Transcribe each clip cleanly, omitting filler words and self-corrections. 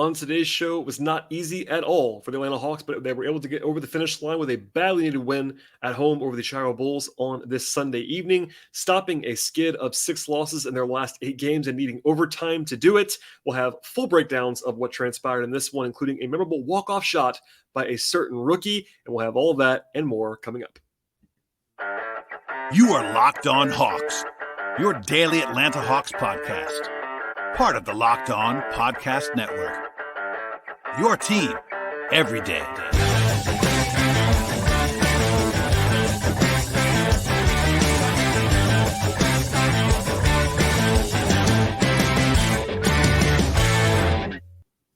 on today's show was not easy at all for the Atlanta Hawks, but they were able to get over the finish line with a badly needed win at home over the Chicago Bulls on this Sunday evening, stopping a skid of 6 losses in their last 8 games and needing overtime to do it. We'll have full breakdowns of what transpired in this one, including a memorable walk-off shot by a certain rookie, and we'll have all of that and more coming up. You are Locked On Hawks, your daily Atlanta Hawks podcast. Part of the Locked On Podcast Network. Your team every day.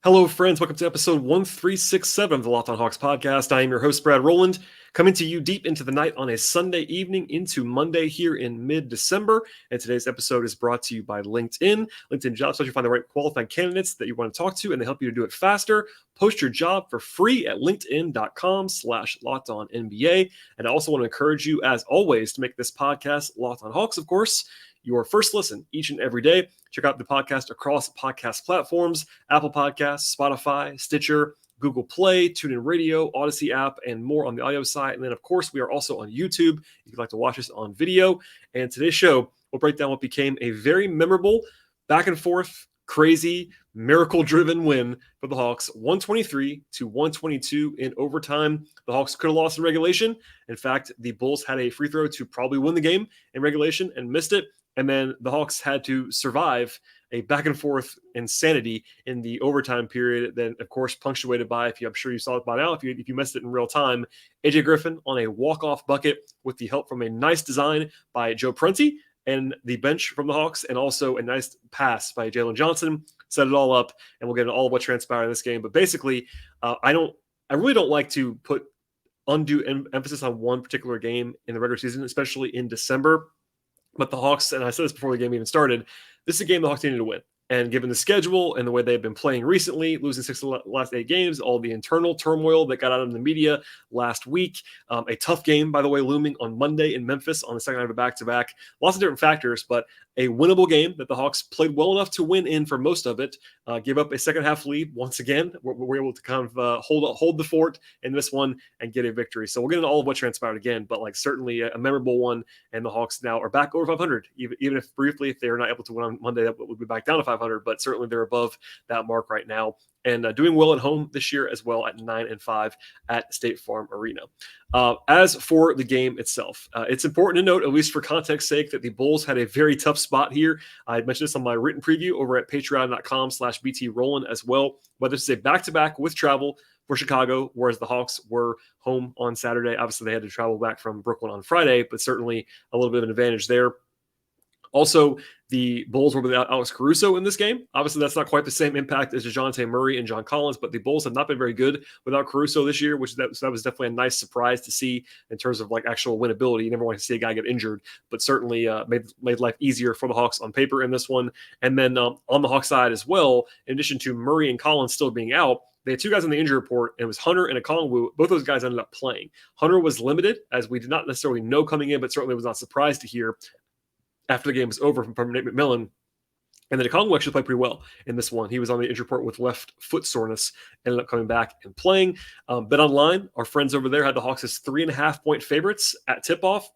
Hello, friends. Welcome to episode 1367 of the Locked On Hawks podcast. I am your host, Brad Rowland, coming to you deep into the night on a Sunday evening into Monday here in mid-December. And today's episode is brought to you by LinkedIn. LinkedIn jobs help you find the right qualified candidates that you want to talk to, and they help you to do it faster. Post your job for free at linkedin.com/LockedOnNBA. And I also want to encourage you, as always, to make this podcast Locked On Hawks, of course, your first listen each and every day. Check out the podcast across podcast platforms: Apple Podcasts, Spotify, Stitcher, Google Play, TuneIn Radio, Odyssey app, and more on the audio side. And then, of course, we are also on YouTube if you'd like to watch us on video. And today's show, we'll break down what became a very memorable, back and forth, crazy, miracle-driven win for the Hawks, 123-122 in overtime. The Hawks could have lost in regulation. In fact, the Bulls had a free throw to probably win the game in regulation and missed it. And then the Hawks had to survive a back and forth insanity in the overtime period. Then, of course, punctuated by, I'm sure you saw it by now, if you missed it in real time, AJ Griffin on a walk-off bucket with the help from a nice design by Joe Prunty and the bench from the Hawks, and also a nice pass by Jalen Johnson. Set it all up, and we'll get into all of what transpired in this game. But basically, I really don't like to put undue emphasis on one particular game in the regular season, especially in December. But the Hawks, and I said this before the game even started, this is a game the Hawks needed to win. And given the schedule and the way they've been playing recently, losing 6 of the last 8 games, all the internal turmoil that got out in the media last week, a tough game, by the way, looming on Monday in Memphis on the second night of a back-to-back. Lots of different factors, but a winnable game that the Hawks played well enough to win in for most of it. Gave up a second-half lead once again. We're able to kind of hold the fort in this one and get a victory. So we'll get into all of what transpired again, but certainly a memorable one, and the Hawks now are back over 500, even if briefly, if they're not able to win on Monday, that would be back down to 500, but certainly they're above that mark right now, and doing well at home this year as well at 9-5 at State Farm Arena. As for the game itself, it's important to note, at least for context's sake, that the Bulls had a very tough spot here. I mentioned this on my written preview over at patreon.com/BT Rowland as well, but this is a back-to-back with travel for Chicago, whereas the Hawks were home on Saturday. Obviously, they had to travel back from Brooklyn on Friday, but certainly a little bit of an advantage there. Also, the Bulls were without Alex Caruso in this game. Obviously, that's not quite the same impact as DeJounte Murray and John Collins, but the Bulls have not been very good without Caruso this year, so that was definitely a nice surprise to see in terms of actual winnability. You never want to see a guy get injured, but certainly made life easier for the Hawks on paper in this one. And then on the Hawks side as well, in addition to Murray and Collins still being out, they had 2 guys on the injury report, and it was Hunter and Okongwu. Both those guys ended up playing. Hunter was limited, as we did not necessarily know coming in, but certainly was not surprised to hear after the game was over from Nate McMillan. And then Okongwu actually played pretty well in this one. He was on the injury report with left foot soreness, ended up coming back and playing. BetOnline, our friends over there, had the Hawks as 3.5-point favorites at tip-off.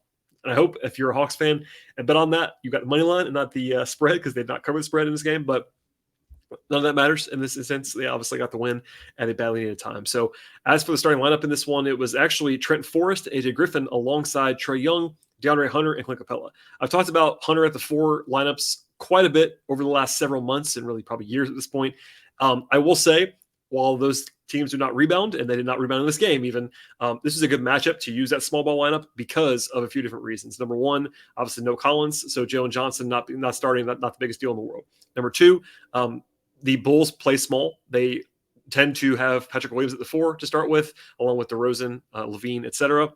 And I hope if you're a Hawks fan and bet on that, you got the money line and not the spread, because they've not covered the spread in this game. But none of that matters in this instance. They obviously got the win at a badly needed time. So as for the starting lineup in this one, it was actually Trent Forrest, AJ Griffin, alongside Trae Young, DeAndre Hunter, and Clint Capella. I've talked about Hunter at the 4 lineups quite a bit over the last several months, and really probably years at this point. I will say, while those teams do not rebound, and they did not rebound in this game even, this is a good matchup to use that small ball lineup because of a few different reasons. Number one, obviously no Collins, so Jalen Johnson not starting, not the biggest deal in the world. Number two, the Bulls play small. They tend to have Patrick Williams at the 4 to start with, along with DeRozan, Levine, etc.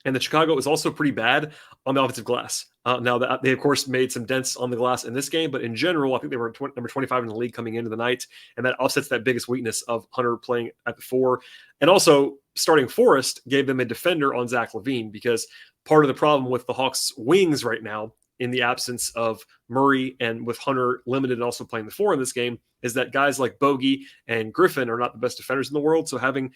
And the Chicago is also pretty bad on the offensive glass. Now, they, of course, made some dents on the glass in this game, but in general, I think they were number 25 in the league coming into the night, and that offsets that biggest weakness of Hunter playing at the 4. And also, starting Forrest gave them a defender on Zach LaVine, because part of the problem with the Hawks' wings right now in the absence of Murray and with Hunter limited and also playing the 4 in this game is that guys like Bogey and Griffin are not the best defenders in the world. So having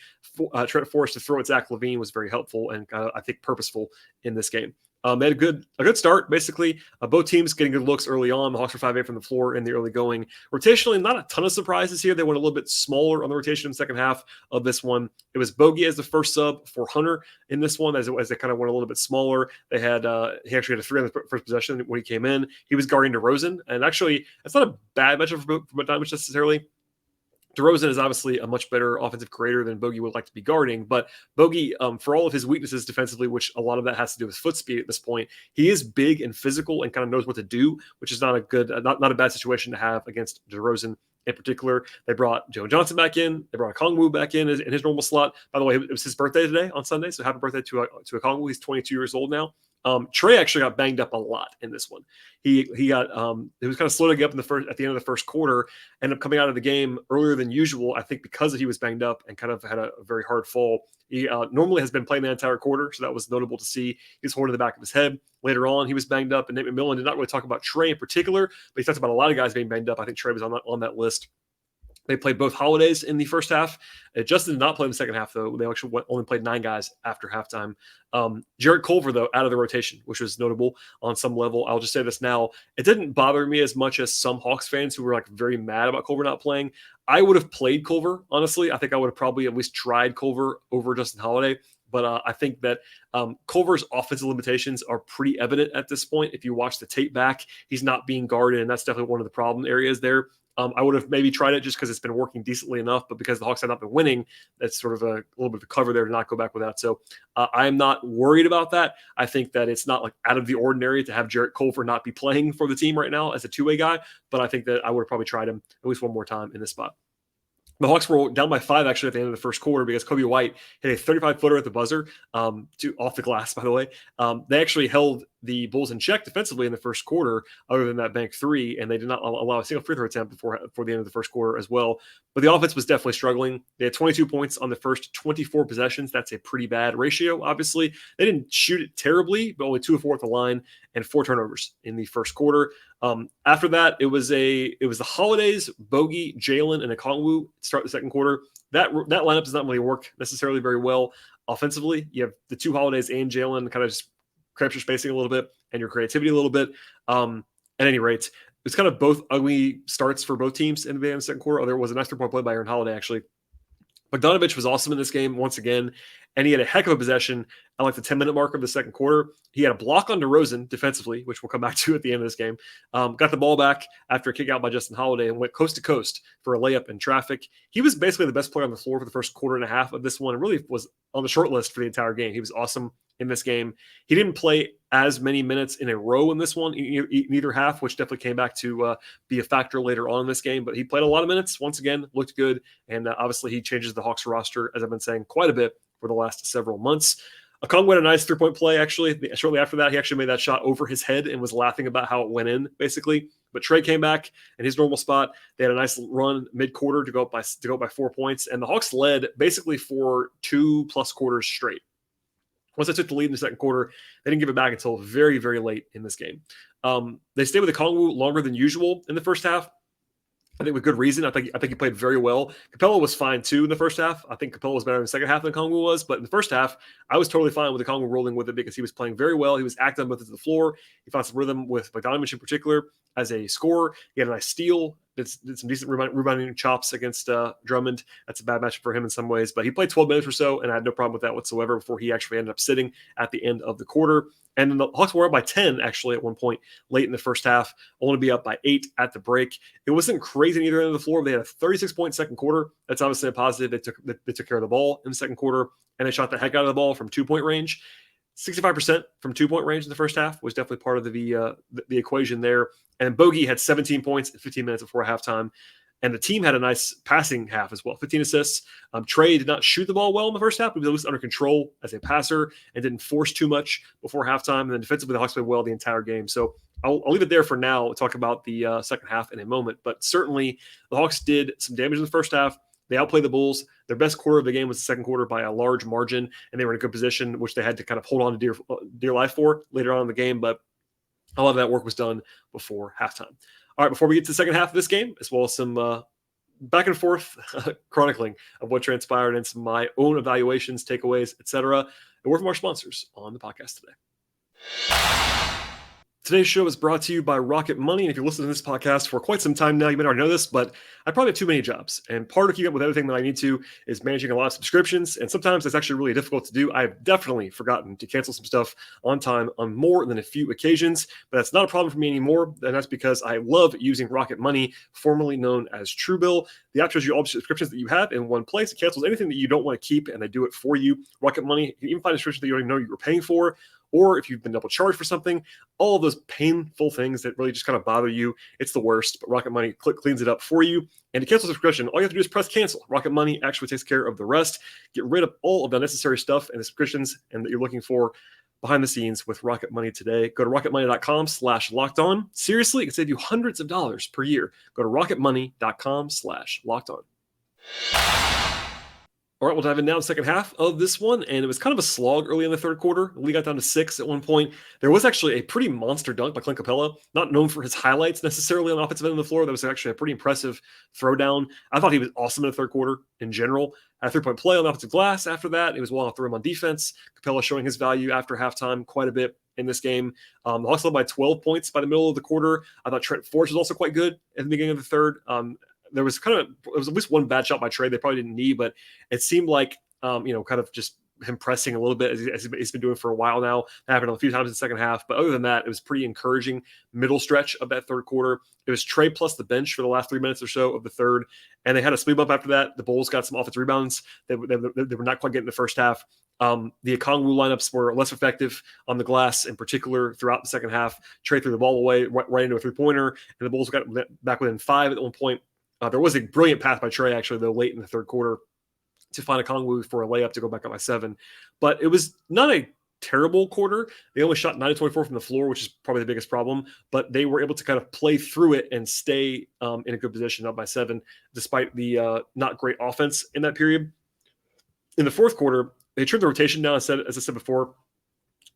Trent Forrest to throw at Zach LaVine was very helpful and I think purposeful in this game. They had a good start, basically. Both teams getting good looks early on. The Hawks were 5-8 from the floor in the early going. Rotationally, not a ton of surprises here. They went a little bit smaller on the rotation in the second half of this one. It was Bogey as the first sub for Hunter in this one, as they kind of went a little bit smaller. They had he actually had a 3 on the first possession when he came in. He was guarding DeRozan, and actually, that's not a bad matchup for Bogdanovic necessarily. DeRozan is obviously a much better offensive creator than Bogey would like to be guarding, but Bogey, for all of his weaknesses defensively, which a lot of that has to do with foot speed at this point, he is big and physical and kind of knows what to do, which is not a bad situation to have against DeRozan in particular. They brought Jalen Johnson back in. They brought Okongwu back in his normal slot. By the way, it was his birthday today on Sunday, so happy birthday to Okongwu. He's 22 years old now. Trey actually got banged up a lot in this one. He got he was kind of slow to get up at the end of the first quarter, ended up coming out of the game earlier than usual, I think because he was banged up and kind of had a very hard fall. He normally has been playing the entire quarter, so that was notable to see. He was holding the back of his head. Later on, he was banged up, and Nate McMillan did not really talk about Trey in particular, but he talked about a lot of guys being banged up. I think Trey was on that list. They played both holidays in the first half. Justin did not play in the second half, though. They actually only played 9 guys after halftime. Jarrett Culver, though, out of the rotation, which was notable on some level. I'll just say this now. It didn't bother me as much as some Hawks fans who were like very mad about Culver not playing. I would have played Culver, honestly. I think I would have probably at least tried Culver over Justin Holiday. But I think that Culver's offensive limitations are pretty evident at this point. If you watch the tape back, he's not being guarded, and that's definitely one of the problem areas there. I would have maybe tried it just because it's been working decently enough, but because the Hawks have not been winning, that's sort of a little bit of a cover there to not go back with that. So I'm not worried about that. I think that it's not like out of the ordinary to have Jarrett Culver not be playing for the team right now as a two-way guy, but I think that I would have probably tried him at least one more time in this spot. The Hawks were down by 5 actually at the end of the first quarter because Kobe White hit a 35-footer at the buzzer off the glass, by the way. They actually held the Bulls in check defensively in the first quarter, other than that bank 3, and they did not allow a single free throw attempt before the end of the first quarter as well. But the offense was definitely struggling. They had 22 points on the first 24 possessions. That's a pretty bad ratio, obviously. They didn't shoot it terribly, but only 2 of 4 at the line and 4 turnovers in the first quarter. After that, it was the Holidays, Bogey, Jalen, and Okongwu to start the second quarter. That lineup does not really work necessarily very well offensively. You have the 2 Holidays and Jalen kind of just cramps your spacing a little bit and your creativity a little bit. At any rate, it's kind of both ugly starts for both teams in the second quarter. There was a nice 3-point play by Aaron Holiday, actually. Bogdanovic was awesome in this game once again, and he had a heck of a possession at like the 10-minute mark of the second quarter. He had a block on DeRozan defensively, which we'll come back to at the end of this game. Got the ball back after a kick out by Justin Holiday and went coast to coast for a layup in traffic. He was basically the best player on the floor for the first quarter and a half of this one, and really was on the short list for the entire game. He was awesome in this game. He didn't play as many minutes in a row in this one, neither half, which definitely came back to be a factor later on in this game. But he played a lot of minutes, once again, looked good. And obviously he changes the Hawks roster, as I've been saying, quite a bit for the last several months. Okongwu had a nice 3-point play, actually. Shortly after that, he actually made that shot over his head and was laughing about how it went in, basically. But Trey came back in his normal spot. They had a nice run mid-quarter to go up by 4 points. And the Hawks led basically for 2+ quarters straight. Once they took the lead in the second quarter, they didn't give it back until very, very late in this game. They stayed with Okongwu longer than usual in the first half. I think with good reason. I think he played very well. Capella was fine too in the first half. I think Capella was better in the second half than Okongwu was, but in the first half, I was totally fine with Okongwu rolling with it because he was playing very well. He was active on both ends of the floor. He found some rhythm with Bogdanovic in particular as a scorer. He had a nice steal. Did some decent rebounding chops against Drummond. That's a bad matchup for him in some ways, but he played 12 minutes or so, and I had no problem with that whatsoever before he actually ended up sitting at the end of the quarter. And then the Hawks were up by 10, actually, at one point late in the first half, only to be up by 8 at the break. It wasn't crazy on either end of the floor. They had a 36-point second quarter. That's obviously a positive. They took care of the ball in the second quarter, and they shot the heck out of the ball from 2-point range. 65% from 2-point range in the first half was definitely part of the equation there. And Bogey had 17 points in 15 minutes before halftime. And the team had a nice passing half as well, 15 assists. Trey did not shoot the ball well in the first half, but he was at least under control as a passer and didn't force too much before halftime. And then defensively, the Hawks played well the entire game. So I'll leave it there for now. We'll talk about the second half in a moment. But certainly, the Hawks did some damage in the first half. They outplayed the Bulls. Their best quarter of the game was the second quarter by a large margin, and they were in a good position, which they had to kind of hold on to dear life for later on in the game. But A lot of that work was done before halftime. All right, before we get to the second half of this game, as well as some back and forth chronicling of what transpired and some of my own evaluations, takeaways, etc., a word from our sponsors on the podcast today. Today's show is brought to you by Rocket Money. And if you're listening to this podcast for quite some time now, you may already know this, but I probably have too many jobs. And part of keeping up with everything that I need to is managing a lot of subscriptions. And sometimes it's actually really difficult to do. I've definitely forgotten to cancel some stuff on time on more than a few occasions, but that's not a problem for me anymore. And that's because I love using Rocket Money, formerly known as Truebill. The app shows you all the subscriptions that you have in one place. It cancels anything that you don't want to keep, and they do it for you. Rocket Money, you can even find a subscription that you don't even know you were paying for, or if you've been double charged for something, all of those painful things that really just kind of bother you. It's the worst, but Rocket Money cleans it up for you. And to cancel subscription, all you have to do is press cancel. Rocket Money actually takes care of the rest. Get rid of all of the unnecessary stuff and the subscriptions and that you're looking for behind the scenes with Rocket Money today. Go to rocketmoney.com/lockedon. Seriously, it can save you hundreds of dollars per year. Go to rocketmoney.com/lockedon. All right, we'll dive in now in the second half of this one, and it was kind of a slog early in the third quarter. The lead got down to 6 at one point. There was actually a pretty monster dunk by Clint Capella, not known for his highlights necessarily on the offensive end of the floor. That was actually a pretty impressive throwdown. I thought he was awesome in the third quarter in general. Had a three-point play on the offensive glass after that. He was well off the rim on defense. Capella showing his value after halftime quite a bit in this game. The Hawks led by 12 points by the middle of the quarter. I thought Trent Forge was also quite good at the beginning of the third. There was at least one bad shot by Trey they probably didn't need, but it seemed like, kind of just him pressing a little bit as he's been doing for a while now. That happened a few times in the second half. But other than that, it was pretty encouraging middle stretch of that third quarter. It was Trey plus the bench for the last 3 minutes or so of the third. And they had a speed bump after that. The Bulls got some offensive rebounds. They were not quite getting the first half. The Okongwu lineups were less effective on the glass, in particular, throughout the second half. Trey threw the ball away right into a three-pointer, and the Bulls got back within 5 at one point. There was a brilliant pass by Trey, actually, though, late in the third quarter to find Okongwu for a layup to go back up by 7. But it was not a terrible quarter. They only shot 9-24 from the floor, which is probably the biggest problem. But they were able to kind of play through it and stay in a good position up by 7, despite the not great offense in that period. In the fourth quarter, they trimmed the rotation down, as I said before.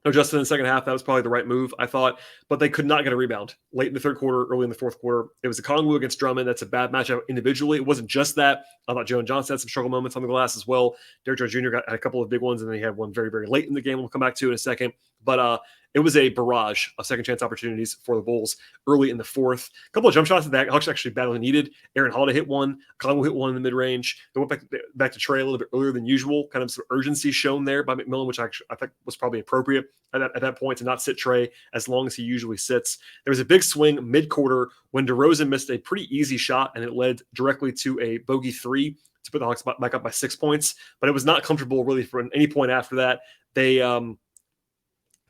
No, Justin in the second half, that was probably the right move, I thought, but they could not get a rebound late in the third quarter, early in the fourth quarter. It was a Okongwu against Drummond. That's a bad matchup individually. It wasn't just that. I thought Jalen Johnson had some struggle moments on the glass as well. Derrick Jones Jr. had a couple of big ones, and then he had one very, very late in the game we'll come back to in a second. But it was a barrage of second chance opportunities for the Bulls early in the fourth. A couple of jump shots that Hawks actually badly needed. Aaron Holiday hit one. Okongwu hit one in the mid-range. They went back to Trey a little bit earlier than usual. Kind of some urgency shown there by McMillan, which I think was probably appropriate at that point to not sit Trey as long as he usually sits. There was a big swing mid-quarter when DeRozan missed a pretty easy shot, and it led directly to a bogey 3 to put the Hawks back up by 6 points. But it was not comfortable really for any point after that. They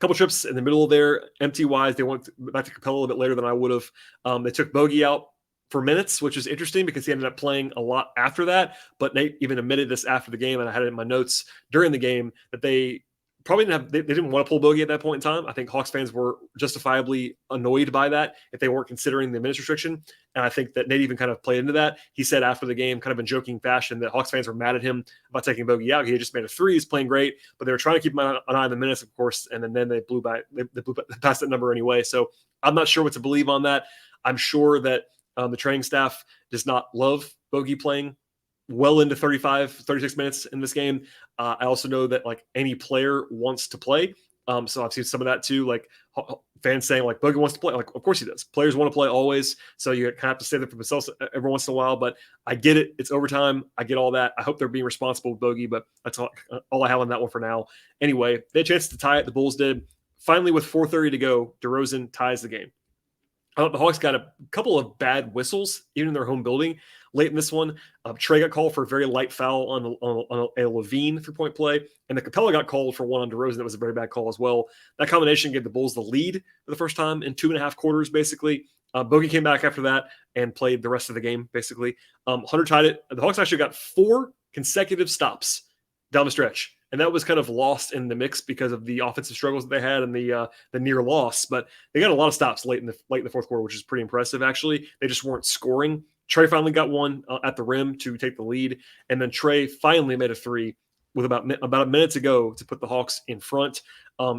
couple trips in the middle of there, empty-wise. They went back to Capella a little bit later than I would have. They took Bogey out for minutes, which is interesting because he ended up playing a lot after that. But Nate even admitted this after the game, and I had it in my notes during the game, that they probably they didn't want to pull Bogey at that point in time. I think Hawks fans were justifiably annoyed by that if they weren't considering the minutes restriction. And I think that Nate even kind of played into that. He said after the game, kind of in joking fashion, that Hawks fans were mad at him about taking Bogey out. He had just made a 3. He's playing great, but they were trying to keep an eye on the minutes, of course. And then they blew past that number anyway. So I'm not sure what to believe on that. I'm sure that the training staff does not love Bogey playing well into 36 minutes in this game. I also know that like any player wants to play. So I've seen some of that too, like fans saying like Bogey wants to play. Like, of course he does. Players want to play always. So you kind of have to say that for themselves every once in a while, but I get it. It's overtime. I get all that. I hope they're being responsible with Bogey, but that's all I have on that one for now. Anyway, they had a chance to tie it. The Bulls did. Finally, with 4:30 to go, DeRozan ties the game. I thought the Hawks got a couple of bad whistles, even in their home building. Late in this one, Trey got called for a very light foul on a Levine three-point play, and the Capella got called for one on DeRozan. That was a very bad call as well. That combination gave the Bulls the lead for the first time in 2.5 quarters, basically. Bogey came back after that and played the rest of the game, basically. Hunter tied it. The Hawks actually got 4 consecutive stops down the stretch, and that was kind of lost in the mix because of the offensive struggles that they had and the near loss. But they got a lot of stops late in the fourth quarter, which is pretty impressive, actually. They just weren't scoring. Trey finally got one at the rim to take the lead, and then Trey finally made a 3 with about a minute to go to put the Hawks in front.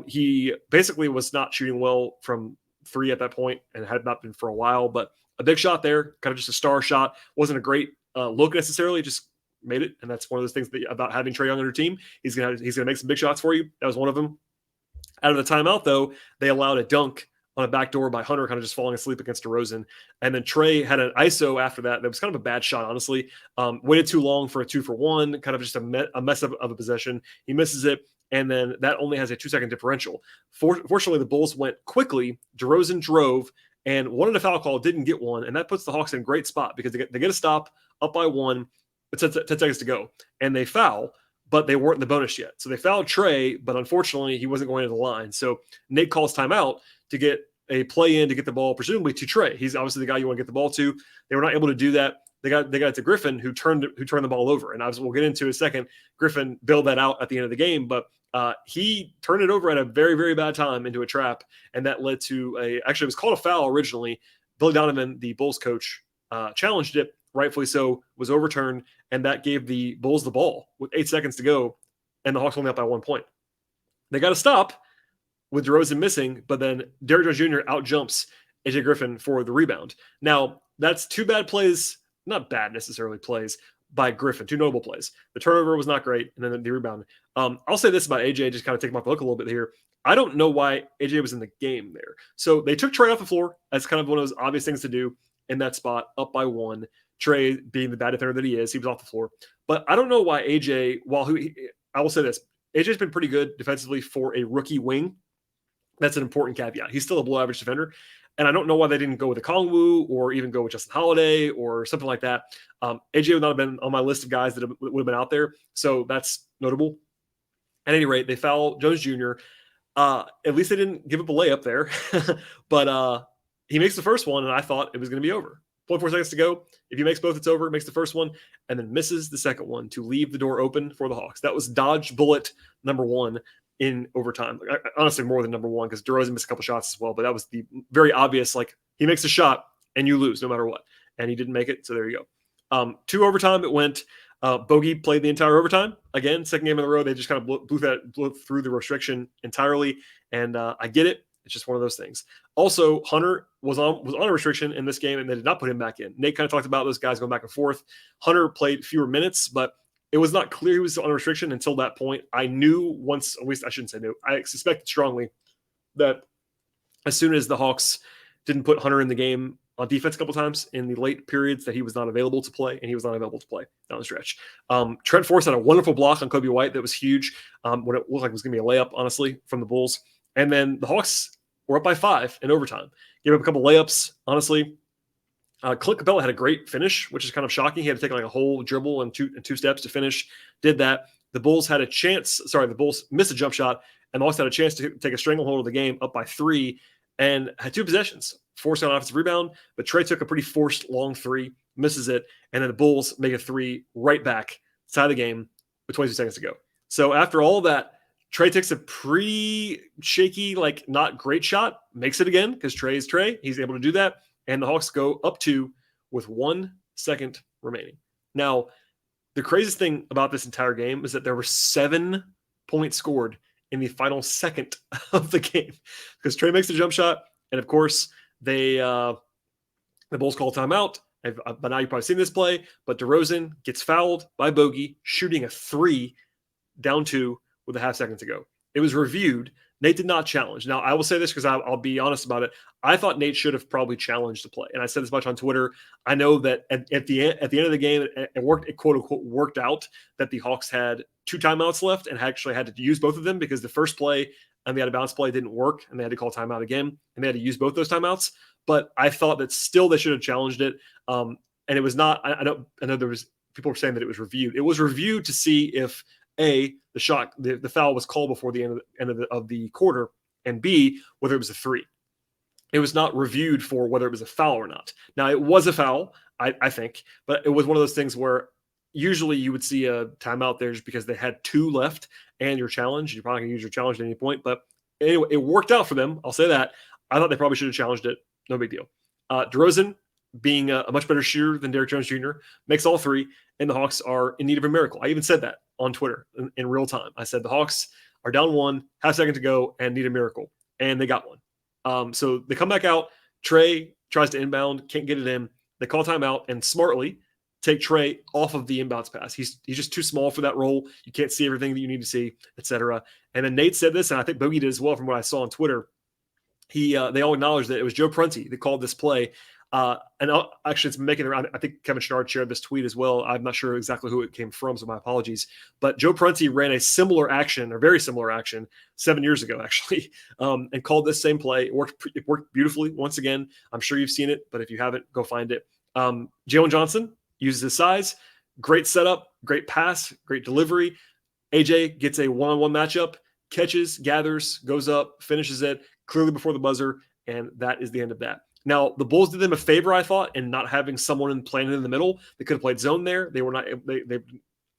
He basically was not shooting well from three at that point and had not been for a while, but a big shot there, kind of just a star shot. Wasn't a great look necessarily, just made it. And that's one of those things about having Trae Young on your team. He's gonna make some big shots for you. That was one of them. Out of the timeout, though, they allowed a dunk on a backdoor by Hunter, kind of just falling asleep against DeRozan. And then Trae had an ISO after that. That was kind of a bad shot, honestly. Waited too long for a 2-for-1, kind of just a mess of a possession. He misses it, and then that only has a 2-second differential. Fortunately, the Bulls went quickly. DeRozan drove and wanted a foul call, didn't get one, and that puts the Hawks in a great spot because they get a stop up by 1, with 10 seconds to go, and they foul, but they weren't in the bonus yet. So they fouled Trae, but unfortunately, he wasn't going to the line. So Nate calls timeout to get a play in to get the ball, presumably to Trae. He's obviously the guy you want to get the ball to. They were not able to do that. They got it to Griffin, who turned the ball over. And we'll get into in a second. Griffin bailed that out at the end of the game, but he turned it over at a very, very bad time into a trap, and that led to actually it was called a foul originally. Billy Donovan, the Bulls coach, challenged it, rightfully so, was overturned, and that gave the Bulls the ball with 8 seconds to go, and the Hawks only up by 1 point. They got to stop with DeRozan missing, but then Derrick Jones Jr. outjumps AJ Griffin for the rebound. Now, that's two bad plays, not bad necessarily plays, by Griffin, two notable plays. The turnover was not great, and then the rebound. I'll say this about AJ, just kind of take him off the hook a little bit here. I don't know why AJ was in the game there. So they took Trae off the floor. That's kind of one of those obvious things to do in that spot, up by 1. Trae, being the bad defender that he is, he was off the floor. But I don't know why AJ, I will say this, AJ's been pretty good defensively for a rookie wing. That's an important caveat. He's still a below average defender. And I don't know why they didn't go with a Kongwu or even go with Justin Holiday or something like that. AJ would not have been on my list of guys that would have been out there. So that's notable. At any rate, they foul Jones Jr. At least they didn't give up a layup there. But he makes the first one, and I thought it was going to be over. 0.4 seconds to go. If he makes both, it's over. Makes the first one, and then misses the second one to leave the door open for the Hawks. That was dodge bullet number 1 in overtime. Honestly, more than number 1, because DeRozan missed a couple shots as well. But that was the very obvious, he makes a shot and you lose no matter what. And he didn't make it, so there you go. 2 overtime it went. Bogey played the entire overtime. Again, second game in a row, they just kind of blew through the restriction entirely. And I get it. It's just one of those things. Also, Hunter was on a restriction in this game, and they did not put him back in. Nate kind of talked about those guys going back and forth. Hunter played fewer minutes, but it was not clear he was on a restriction until that point. I knew once, at least I shouldn't say knew, I suspected strongly that as soon as the Hawks didn't put Hunter in the game on defense a couple times in the late periods, that he was not available to play, and he was not available to play down the stretch. Trent Forrest had a wonderful block on Kobe White that was huge when it looked like it was going to be a layup, honestly, from the Bulls. And then the Hawks were up by 5 in overtime. Gave up a couple layups, honestly. Clint Capella had a great finish, which is kind of shocking. He had to take a whole dribble and two steps to finish. Did that. The Bulls had a chance. Sorry, the Bulls missed a jump shot, and the Hawks had a chance to take a stranglehold of the game up by 3 and had 2 possessions. Forced an offensive rebound, but Trae took a pretty forced long 3, misses it, and then the Bulls make a 3 right back, tie the game with 22 seconds to go. So after all of that, Trae takes a pretty shaky, not great shot, makes it again because Trae is Trae. He's able to do that. And the Hawks go up 2 with 1 second remaining. Now, the craziest thing about this entire game is that there were 7 points scored in the final second of the game because Trae makes the jump shot. And of course, the Bulls call timeout. By now you've probably seen this play, but DeRozan gets fouled by Bogey, shooting a 3 down 2 with a half second to go. It was reviewed. Nate did not challenge. Now, I will say this because I'll be honest about it. I thought Nate should have probably challenged the play. And I said this much on Twitter. I know that at the end of the game, it quote unquote worked out that the Hawks had 2 timeouts left and actually had to use both of them because the first play and the out of bounds play didn't work and they had to call timeout again and they had to use both those timeouts. But I thought that still they should have challenged it. And it was not, I know there was people were saying that it was reviewed. It was reviewed to see if the foul was called before the end of the quarter, and B, whether it was a 3. It was not reviewed for whether it was a foul or not. Now, it was a foul, I think, but it was one of those things where usually you would see a timeout there just because they had 2 left and your challenge. You're probably going to use your challenge at any point, but anyway, it worked out for them. I'll say that. I thought they probably should have challenged it. No big deal. DeRozan, being a much better shooter than Derrick Jones Jr., makes all 3, and the Hawks are in need of a miracle. I even said that on Twitter in real time. I said the Hawks are down 1, half second to go, and need a miracle. And they got one. So they come back out. Trey tries to inbound, can't get it in. They call timeout and smartly take Trey off of the inbounds pass. He's just too small for that role. You can't see everything that you need to see, etc. And then Nate said this, and I think Bogey did as well from what I saw on Twitter. They all acknowledged that it was Joe Prunty that called this play. Actually, it's making around. I think Kevin Chouinard shared this tweet as well. I'm not sure exactly who it came from, so my apologies. But Joe Prunty ran a similar action, or very similar action, 7 years ago, actually, and called this same play. It worked beautifully. Once again, I'm sure you've seen it, but if you haven't, go find it. Jalen Johnson uses his size, great setup, great pass, great delivery. AJ gets a one-on-one matchup, catches, gathers, goes up, finishes it clearly before the buzzer, and that is the end of that. Now, the Bulls did them a favor, I thought, in not having someone planted in the middle. They could have played zone there. They were not.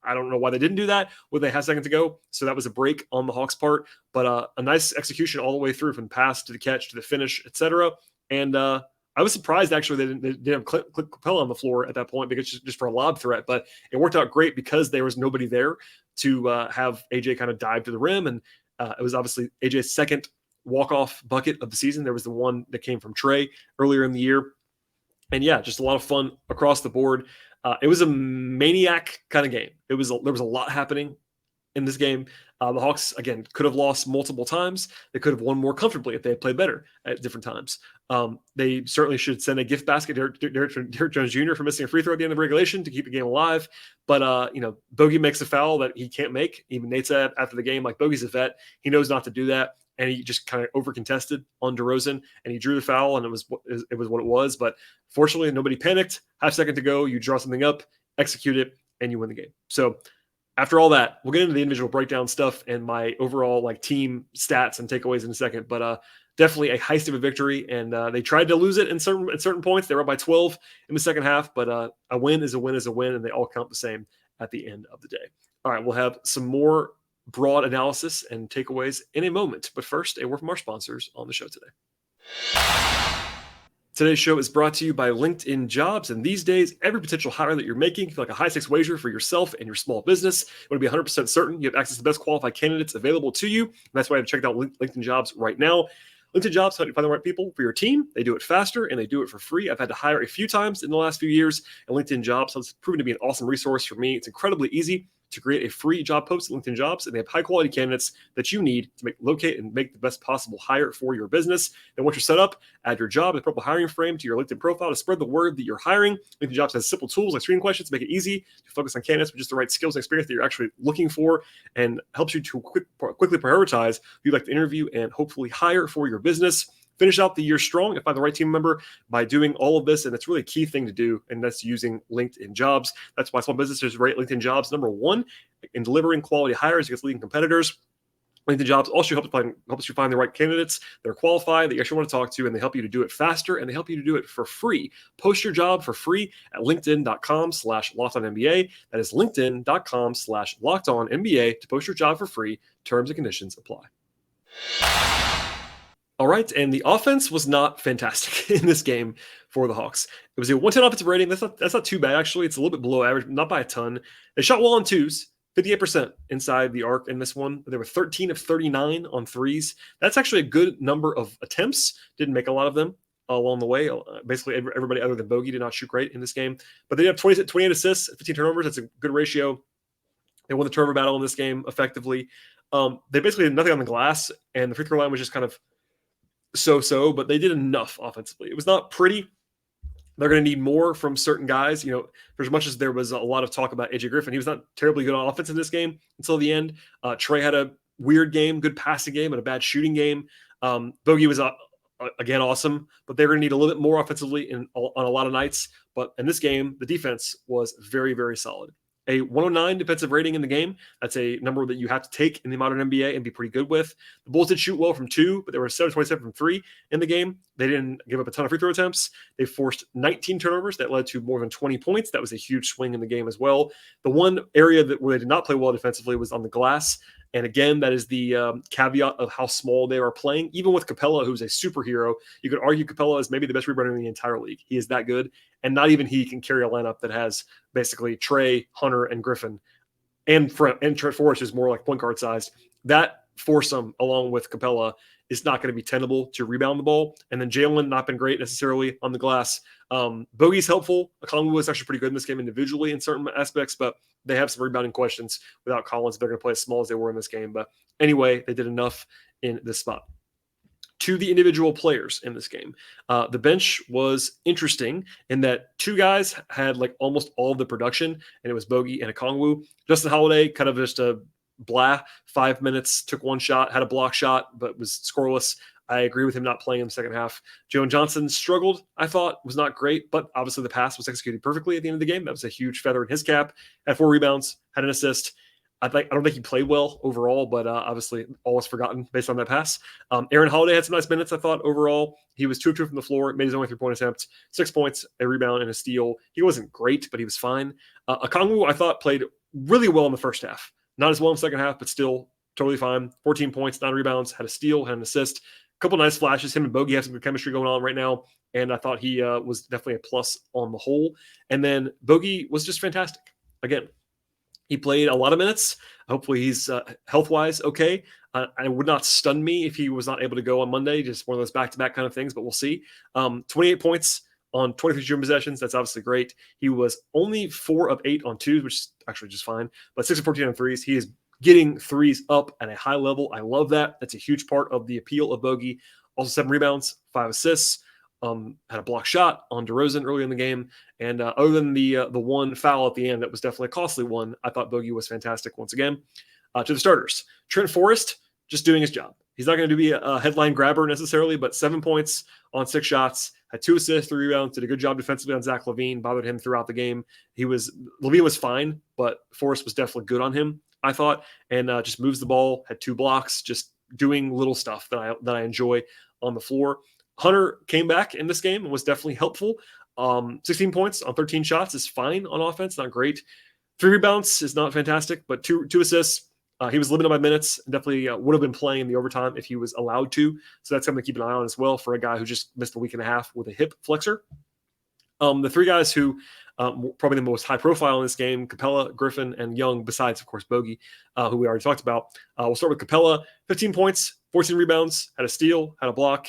I don't know why they didn't do that when they had a second to go. So that was a break on the Hawks' part, but a nice execution all the way through from pass to the catch to the finish, etc. And I was surprised actually they didn't have Clint Capella on the floor at that point because just for a lob threat, but it worked out great because there was nobody there to have AJ kind of dive to the rim, and it was obviously AJ's second walk-off bucket of the season. There was the one that came from Trey earlier in the year. And yeah, just a lot of fun across the board. It was a maniac kind of game. There was a lot happening in this game. The Hawks, again, could have lost multiple times. They could have won more comfortably if they had played better at different times. They certainly should send a gift basket to Derrick Jones Jr. for missing a free throw at the end of regulation to keep the game alive. But, Bogey makes a foul that he can't make. Even Nate said after the game, like, Bogey's a vet. He knows not to do that. And he just kind of over-contested on DeRozan, and he drew the foul, and it was what it was. But fortunately, nobody panicked. Half second to go, you draw something up, execute it, and you win the game. So after all that, we'll get into the individual breakdown stuff and my overall team stats and takeaways in a second. But definitely a heist of a victory, and they tried to lose it at certain points. They were up by 12 in the second half, but a win is a win is a win, and they all count the same at the end of the day. All right, we'll have some more broad analysis and takeaways in a moment. But first, a word from our sponsors on the show today. Today's show is brought to you by LinkedIn Jobs. And these days, every potential hire that you're making can feel like a high-stakes wager for yourself and your small business. You want to be 100% certain you have access to the best qualified candidates available to you. And that's why I've checked out LinkedIn Jobs right now. LinkedIn Jobs help you find the right people for your team. They do it faster, and they do it for free. I've had to hire a few times in the last few years, and LinkedIn Jobs has proven to be an awesome resource for me. It's incredibly easy to create a free job post at LinkedIn Jobs, and they have high-quality candidates that you need to locate and make the best possible hire for your business. And once you're set up, add your job and purple hiring frame to your LinkedIn profile to spread the word that you're hiring. LinkedIn Jobs has simple tools like screening questions to make it easy to focus on candidates with just the right skills and experience that you're actually looking for, and helps you to quickly prioritize who you'd like to interview and hopefully hire for your business. Finish out the year strong and find the right team member by doing all of this. And it's really a key thing to do, and that's using LinkedIn Jobs. That's why small businesses rate LinkedIn Jobs number one in delivering quality hires against leading competitors. LinkedIn Jobs also helps you find the right candidates that are qualified, that you actually want to talk to, and they help you to do it faster, and they help you to do it for free. Post your job for free at linkedin.com/LockedOnNBA. That is linkedin.com/LockedOnNBA to post your job for free. Terms and conditions apply. All right, and the offense was not fantastic in this game for the Hawks. It was a 110 offensive rating. That's not too bad, actually. It's a little bit below average, not by a ton. They shot well on twos, 58% inside the arc in this one. They were 13 of 39 on threes. That's actually a good number of attempts. Didn't make a lot of them along the way. Basically, everybody other than Bogey did not shoot great in this game. But they have 28 assists, 15 turnovers. That's a good ratio. They won the turnover battle in this game effectively. They basically did nothing on the glass, and the free throw line was just kind of so, but they did enough offensively. It was not pretty. They're going to need more from certain guys. For as much as there was a lot of talk about AJ Griffin, he was not terribly good on offense in this game until the end. Trey had a weird game, good passing game, and a bad shooting game. Bogey was again awesome, but they were going to need a little bit more offensively on a lot of nights. But in this game, the defense was very, very solid. A 109 defensive rating in the game. That's a number that you have to take in the modern NBA and be pretty good with. The Bulls did shoot well from two, but they were 7-27 from three in the game. They didn't give up a ton of free throw attempts. They forced 19 turnovers. That led to more than 20 points. That was a huge swing in the game as well. The one area where they did not play well defensively was on the glass. And again, that is the caveat of how small they are playing. Even with Capella, who's a superhero, you could argue Capella is maybe the best rebounder in the entire league. He is that good. And not even he can carry a lineup that has basically Trey, Hunter, and Griffin. And Trent Forrest is more like point guard sized. That foursome, along with Capella, is not going to be tenable to rebound the ball. And then Jalen not been great necessarily on the glass. Bogey's helpful. Okongwu was actually pretty good in this game individually in certain aspects, but they have some rebounding questions without Collins. They're going to play as small as they were in this game. But anyway, they did enough in this spot. To the individual players in this game, the bench was interesting in that two guys had like almost all of the production, and it was Bogey and Okongwu. Justin Holiday kind of just a 5 minutes, took one shot, had a block shot, but was scoreless. I agree with him not playing in the second half. Jalen Johnson struggled, I thought, was not great, but obviously the pass was executed perfectly at the end of the game. That was a huge feather in his cap. Had 4 rebounds, had an assist. I don't think he played well overall, but obviously all was forgotten based on that pass. Aaron Holiday had some nice minutes, I thought, overall. He was 2 of 2 from the floor, made his only 3-point attempt, 6 points, a rebound, and a steal. He wasn't great, but he was fine. Okongwu, I thought, played really well in the first half. Not as well in the second half, but still totally fine. 14 points, 9 rebounds, had a steal, had an assist. A couple nice flashes. Him and Bogey have some good chemistry going on right now, and I thought he was definitely a plus on the whole. And then Bogey was just fantastic. Again, he played a lot of minutes. Hopefully he's health-wise okay. It would not stun me if he was not able to go on Monday, just one of those back-to-back kind of things, but we'll see. 28 points on 23 shooting possessions. That's obviously great. He was only 4 of 8 on twos, which is actually just fine, but 6 of 14 on threes. He is getting threes up at a high level. I love that. That's a huge part of the appeal of Bogey. Also 7 rebounds, 5 assists. Had a block shot on DeRozan early in the game. And other than the one foul at the end, that was definitely a costly one, I thought Bogey was fantastic once again. To the starters, Trent Forrest, just doing his job. He's not going to be a headline grabber necessarily, but 7 points on 6 shots, had 2 assists, 3 rebounds, did a good job defensively on Zach LaVine, bothered him throughout the game. LaVine was fine, but Forrest was definitely good on him, I thought, and just moves the ball, had 2 blocks, just doing little stuff that I enjoy on the floor. Hunter came back in this game and was definitely helpful. 16 points on 13 shots is fine on offense, not great. 3 rebounds is not fantastic, but two assists. He was limited by minutes, and definitely would have been playing in the overtime if he was allowed to. So that's something to keep an eye on as well for a guy who just missed a week and a half with a hip flexor. The 3 guys who probably the most high profile in this game, Capella, Griffin, and Young, besides, of course, Bogey, who we already talked about. We'll start with Capella. 15 points, 14 rebounds, had a steal, had a block.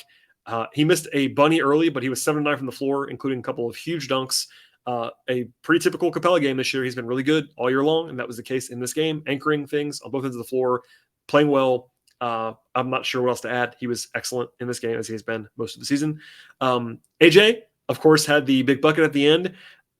He missed a bunny early, but he was 7 of 9 from the floor, including a couple of huge dunks. A pretty typical Capella game this year. He's been really good all year long, and that was the case in this game, anchoring things on both ends of the floor, playing well. I'm not sure what else to add. He was excellent in this game, as he has been most of the season. AJ, of course, had the big bucket at the end.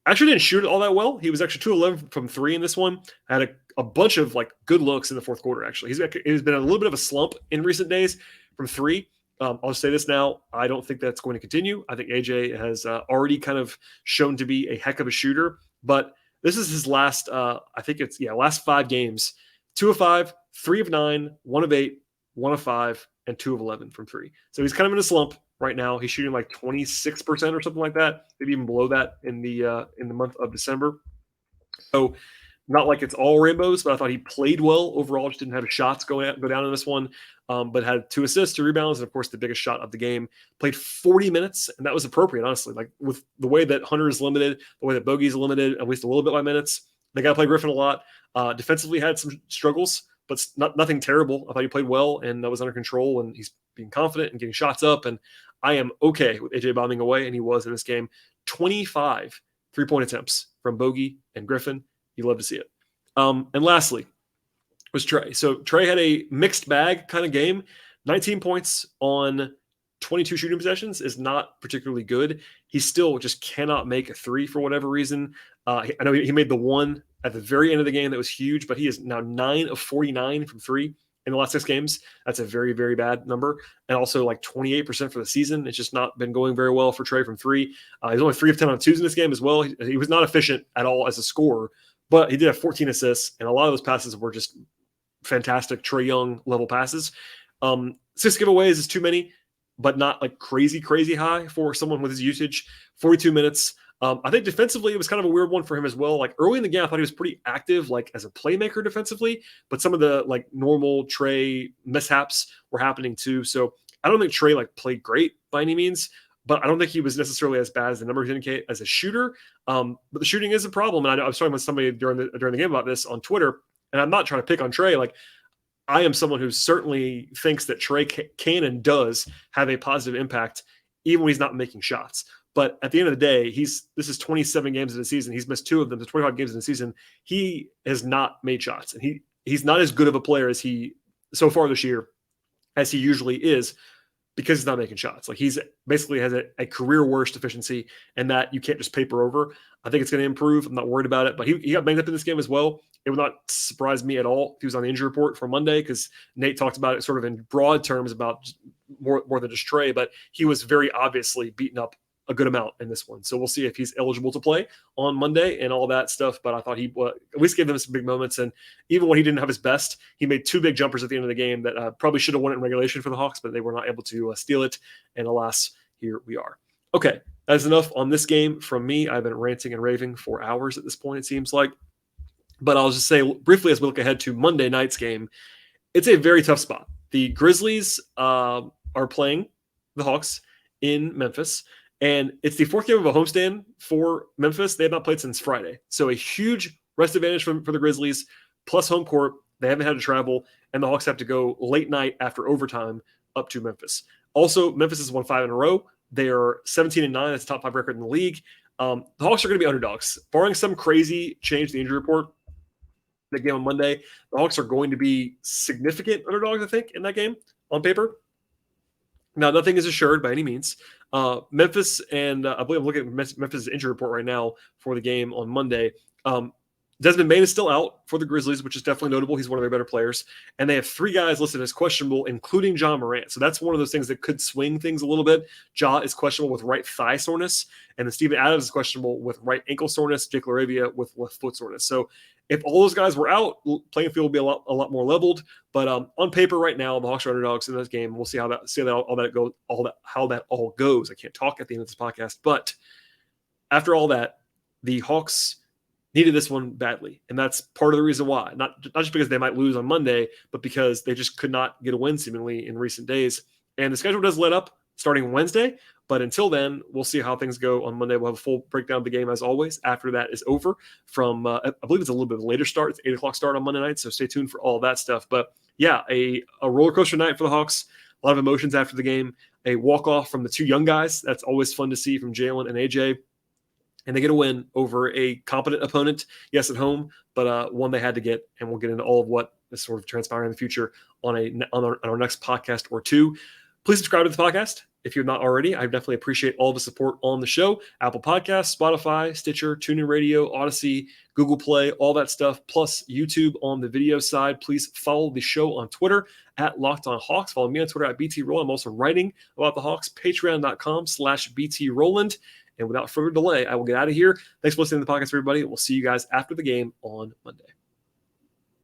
Actually didn't shoot it all that well. He was actually 2-11 from 3 in this one. Had a bunch of like good looks in the fourth quarter, actually. He's been a little bit of a slump in recent days from 3. I'll just say this now. I don't think that's going to continue. I think AJ has already kind of shown to be a heck of a shooter, but this is his last, last 5 games. 2 of 5, 3 of 9, 1 of 8, 1 of 5, and 2 of 11 from 3. So he's kind of in a slump right now. He's shooting like 26% or something like that, maybe even below that in the month of December. So not like it's all rainbows, but I thought he played well overall. Just didn't have shots go down in this one, but had 2 assists, 2 rebounds, and of course the biggest shot of the game. Played 40 minutes, and that was appropriate, honestly. Like with the way that Hunter is limited, the way that Bogey's limited, at least a little bit by minutes. They got to play Griffin a lot. Defensively had some struggles, but nothing terrible. I thought he played well and was under control, and he's being confident and getting shots up. And I am okay with AJ bombing away, and he was in this game. 25 3-point attempts from Bogey and Griffin. You love to see it. And lastly was Trey. So Trey had a mixed bag kind of game. 19 points on 22 shooting possessions is not particularly good. He still just cannot make a 3 for whatever reason. I know he made the one at the very end of the game that was huge, but he is now 9 of 49 from 3 in the last 6 games. That's a very, very bad number. And also like 28% for the season. It's just not been going very well for Trey from 3. He's only 3 of 10 on 2s in this game as well. He was not efficient at all as a scorer. But he did have 14 assists, and a lot of those passes were just fantastic Trae Young level passes. 6 giveaways is too many, but not like crazy high for someone with his usage. 42 minutes. I think defensively it was kind of a weird one for him as well. Like early in the game, I thought he was pretty active, like as a playmaker defensively, but some of the like normal Trae mishaps were happening too. So I don't think Trae like played great by any means, but I don't think he was necessarily as bad as the numbers indicate as a shooter. But the shooting is a problem. And I was talking with somebody during the game about this on Twitter, and I'm not trying to pick on Trey. Like I am someone who certainly thinks that Trey can and does have a positive impact, even when he's not making shots. But at the end of the day, this is 27 games in the season. He's missed 2 of them. The 25 games in the season. He has not made shots, and he's not as good of a player as he so far this year as he usually is, because he's not making shots. Like, he's basically has a career worst efficiency, and that you can't just paper over. I think it's going to improve. I'm not worried about it, but he got banged up in this game as well. It would not surprise me at all if he was on the injury report for Monday, because Nate talked about it sort of in broad terms about more than just Trey, but he was very obviously beaten up a good amount in this one. So we'll see if he's eligible to play on Monday and all that stuff. But I thought he at least gave them some big moments. And even when he didn't have his best, he made 2 big jumpers at the end of the game that probably should have won it in regulation for the Hawks, but they were not able to steal it. And alas, here we are. Okay, that's enough on this game from me. I've been ranting and raving for hours at this point, it seems like. But I'll just say briefly as we look ahead to Monday night's game, it's a very tough spot. The Grizzlies are playing the Hawks in Memphis. And it's the 4th game of a homestand for Memphis. They have not played since Friday. So a huge rest advantage for the Grizzlies, plus home court. They haven't had to travel, and the Hawks have to go late night after overtime up to Memphis. Also, Memphis has won 5 in a row. They are 17-9. That's the top 5 record in the league. The Hawks are going to be underdogs. Barring some crazy change to the injury report, the game on Monday, the Hawks are going to be significant underdogs, I think, in that game on paper. Now, nothing is assured by any means. Memphis, and I believe I'm looking at Memphis' injury report right now for the game on Monday. Desmond Bane is still out for the Grizzlies, which is definitely notable. He's one of their better players. And they have 3 guys listed as questionable, including Ja Morant. So that's one of those things that could swing things a little bit. Ja is questionable with right thigh soreness, and then Steven Adams is questionable with right ankle soreness, Jake LaRavia with left foot soreness. So if all those guys were out, playing field will be a lot more leveled. But on paper right now, the Hawks are underdogs in this game. We'll see how that all goes. I can't talk at the end of this podcast, but after all that, the Hawks needed this one badly, and that's part of the reason why. Not just because they might lose on Monday, but because they just could not get a win seemingly in recent days. And the schedule does let up starting Wednesday, but until then, we'll see how things go on Monday. We'll have a full breakdown of the game as always after that is over. From I believe it's a little bit of a later start. It's 8 o'clock start on Monday night, so stay tuned for all that stuff. But yeah, a roller coaster night for the Hawks. A lot of emotions after the game. A walk-off from the 2 young guys. That's always fun to see from Jalen and AJ. And they get a win over a competent opponent, yes, at home, but one they had to get. And we'll get into all of what is sort of transpiring in the future on our next podcast or 2. Please subscribe to the podcast if you're not already. I definitely appreciate all the support on the show. Apple Podcasts, Spotify, Stitcher, TuneIn Radio, Odyssey, Google Play, all that stuff, plus YouTube on the video side. Please follow the show on Twitter at Locked On Hawks. Follow me on Twitter at BT Rowland. I'm also writing about the Hawks, patreon.com/BT Rowland. And without further delay, I will get out of here. Thanks for listening to the podcast, everybody. We'll see you guys after the game on Monday.